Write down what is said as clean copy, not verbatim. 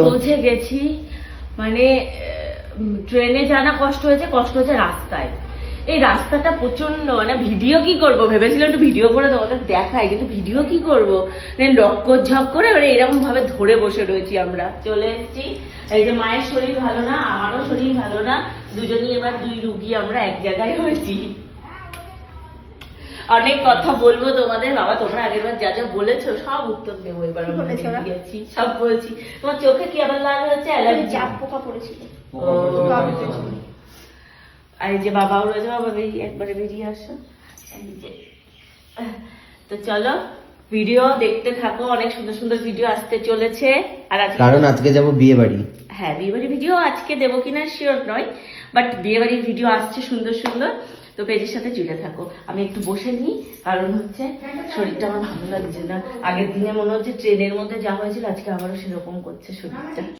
পৌঁছে গেছি। মানে ট্রেনে জানা কষ্ট হয়েছে রাস্তায়। এই রাস্তাটা প্রচন্ড, মানে ভিডিও কি করব ভেবেছিলাম একটু ভিডিও করে তোমাদের দেখাই, কিন্তু ভিডিও কি করবো লক্কঝক করে এরকম ভাবে ধরে বসে রয়েছি। আমরা চলে এসেছি। এই যে মায়ের শরীর ভালো না, আমারও শরীর ভালো না, দুজনই এবার দুই রুগী আমরা এক জায়গায় হয়েছি। অনেক কথা বলবো তোমাদের, বাবা তোমরা আগের বার যা যা বলেছো সব উত্তর দেবো এবার। গেছি সব বলছি। তোমার চোখে কি আবার লাল হচ্ছে? অ্যালার্জি, চাপ পোকা পড়েছিল। আর এই যে বাবাও রয়েছে, বাবা একবারে বেরিয়ে আসো। তো চলো ভিডিও দেখতে থাকো, অনেক সুন্দর সুন্দর ভিডিও আসতে চলেছে। আর কারণ আজকে যাবো বিয়ে বাড়ি। হ্যাঁ, বিয়ে বাড়ির ভিডিও আজকে দেবো কিনা শিওর নয়, বাট বিয়ে বাড়ির ভিডিও আসছে সুন্দর সুন্দর। তো পেজের সাথে জুড়ে থাকো। আমি একটু বসে নিই, কারণ হচ্ছে শরীরটা আমার ভালো লাগছে না। আগের দিনে মনে হচ্ছে ট্রেনের মধ্যে যা হয়েছিল আজকে আবারও সেরকম করছে শরীরটা।